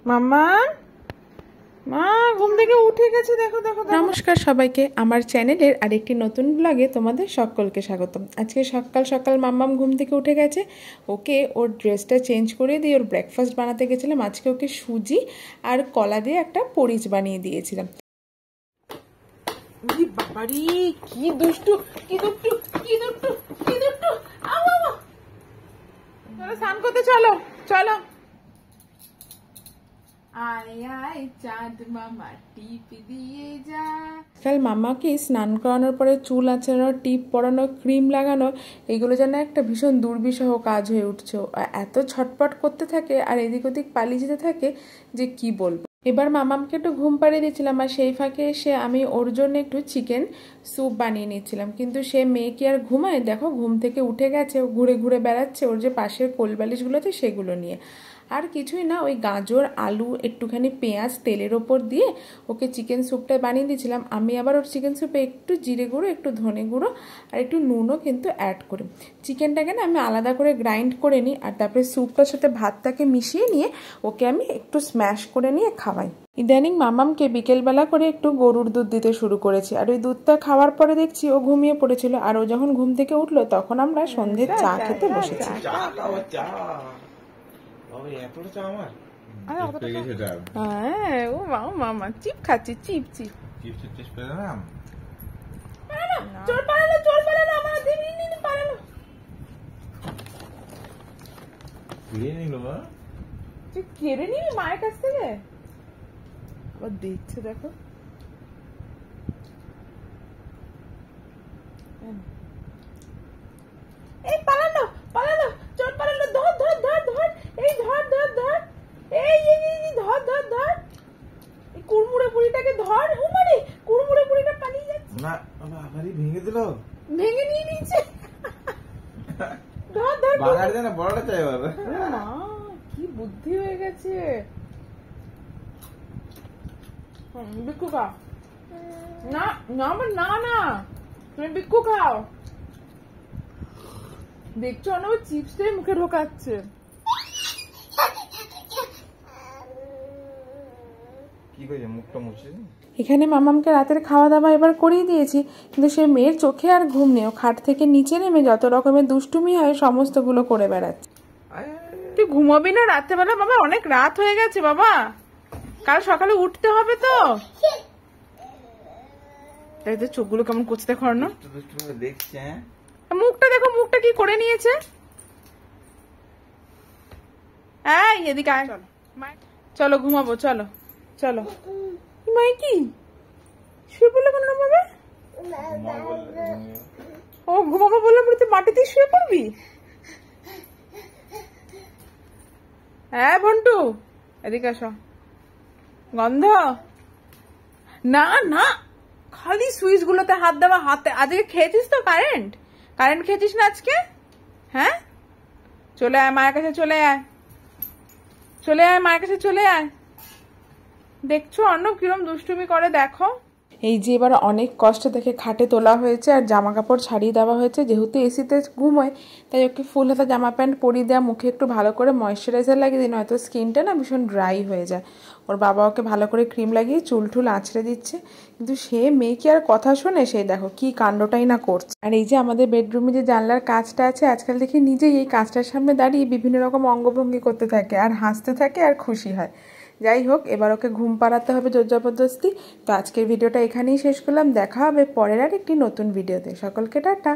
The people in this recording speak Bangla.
মাম্মা মা ঘুম থেকে উঠে গেছে, দেখো দেখো। নমস্কার সবাইকে, আমার চ্যানেলের আরেকটি নতুন ব্লগে তোমাদের সকলকে স্বাগতম। আজকে সকাল সকাল মাম্মাম ঘুম থেকে উঠে গেছে। ওকে ওর ড্রেসটা চেঞ্জ করে দিয়ে ওর ব্রেকফাস্ট বানাতে গেছিলাম। আজকে ওকে সুজি আর কলা দিয়ে একটা পরিচ বানিয়ে দিয়েছিলাম। বাবারি কি দুষ্টু, কি দুষ্টু, কি দুষ্টু, কি দুষ্টু। চলো স্নান করতে, চলো চলো। কাল মামাকে স্নান করানোর পরে চুল আঁচড়ানো, টিপ পরানো, ক্রিম লাগানো, এগুলো যেন একটা ভীষণ দুর্বিষহ কাজ হয়ে উঠছে। এত ছটপট করতে থাকে আর এদিক ওদিক পালিয়ে যেতে থাকে যে কি বলবো। এবার মামামকে একটু ঘুম পাড়িয়ে দিয়েছিলাম, আর সেই ফাঁকে এসে আমি ওর জন্য একটু চিকেন স্যুপ বানিয়ে নিচ্ছিলাম। কিন্তু সে মেয়ে কি আর ঘুমায়, দেখো ঘুম থেকে উঠে গেছে, ও ঘুরে ঘুরে বেড়াচ্ছে ওর যে পাশের কোলবালিশগুলো আছে সেগুলো নিয়ে। আর কিছুই না, ওই গাজর, আলু, একটুখানি পেঁয়াজ তেলের ওপর দিয়ে ওকে চিকেন স্যুপটা বানিয়ে দিয়েছিলাম। আমি আবার ওর চিকেন স্যুপে একটু জিরে গুঁড়ো, একটু ধনে গুঁড়ো আর একটু নুনও কিন্তু অ্যাড করি। চিকেনটাকে না আমি আলাদা করে গ্রাইন্ড করে নিই, আর তারপরে স্যুপটার সাথে ভাতটাকে মিশিয়ে নিয়ে ওকে আমি একটু স্ম্যাশ করে নিয়ে খাওয়াই। ইদানিং মামামকে বিকেলবেলা করে একটু গরুর দুধ দিতে শুরু করেছি, আর ওই দুধটা খাওয়ার পরে দেখছি ও ঘুমিয়ে পড়েছিল। আর ও যখন ঘুম থেকে উঠলো তখন আমরা সন্ধ্যের চা খেতে বসেছি। মামা চিপ খাচ্ছি, চিপ চিপ। কেড়ে নিবি মায়ের কাছ থেকে, আবার দেখছে দেখো। এই পালানো পালানো, চোর পালানো, ধর ধর ধর ধর, এই ধর ধর ধর, এই ধর ধর ধর, এই কুড়মুড়ে বুড়িটাকে ধর। উমারে কুড়মুড়ে বুড়িটা পালিয়ে যাচ্ছে না, আবারই ভেঙে দিল, ভেঙে নিয়ে নিয়েছে। ধর ধর, বাগার দেনা বড়টা চাই বাবা। মা কি বুদ্ধি হয়ে গেছে। বিক্কু খাও না, না না না, তুমি বিক্কু খাও। দেখছো না, ওই চিপসটাই মুখে ঢোকাচ্ছে। এখানে মামামকে রাতের খাওয়া দাওয়া এবার করিয়ে দিয়েছি, কিন্তু সে মেয়ের চোখে আর ঘুম নেই। খাট থেকে নিচে নেমে যত রকমের দুষ্টুমি হয় সমস্তগুলো করে বেড়াচ্ছে। তুই ঘুমাবি না রাত্রেবেলা? বাবা অনেক রাত হয়ে গেছে বাবা, কাল সকালে উঠতে হবে তো। চোখগুলো কেমন করছে দেখো না, মুখটা দেখো, মুখটা কি করে নিয়েছে। এদিকে আয়, চলো ঘুমাবো, চলো চলো। মাই কি শুয়ে পড়লে কেন ঘুমাবে? ও ঘুমাবো বললে পরে তুই মাটিতে শুয়ে পড়বি? হ্যাঁ ভন্টু এদিকে আসো। গন্ধ না না, খালি সুইচ গুলোতে হাত দেওয়া। হাতে আজকে খেয়েছিস তো কারেন্ট, কারেন্ট খেয়েছিস না আজকে? হ্যাঁ চলে আয় মায়ের কাছে, চলে আয়, চলে আয় মায়ের কাছে, চলে আয়। দেখছো অর্ণব কিরম দুষ্টুমি করে দেখো। এই যে এবার অনেক কষ্ট থেকে খাটে তোলা হয়েছে আর জামা কাপড় ছাড়িয়ে দেওয়া হয়েছে। যেহেতু এসিতে ঘুমোয় তাই ওকে ফুল হাতা জামা প্যান্ট পরিয়ে দেওয়া, মুখে একটু ভালো করে ময়েশ্চারাইজার লাগিয়ে দিই, নয়তো স্কিনটা না ভীষণ ড্রাই হয়ে যায়। ওর বাবা ওকে ভালো করে ক্রিম লাগিয়ে চুল টুল আঁচড়ে দিচ্ছে, কিন্তু সে মেয়ে কি আর কথা শোনে। সেই দেখো কি কাণ্ডটাই না করছে। আর এই যে আমাদের বেডরুমে যে জানলার কাঁচটা আছে, আজকাল দেখি নিজেই এই কাঁচটার সামনে দাঁড়িয়ে বিভিন্ন রকম অঙ্গভঙ্গি করতে থাকে আর হাসতে থাকে আর খুশি হয়। যাই হোক, এবার ওকে ঘুম পাড়াতে হবে জোর জবরদস্তি। তো আজকের ভিডিওটা এখানেই শেষ করলাম, দেখা হবে পরের আর একটি নতুন ভিডিওতে। সকলকে টাটা।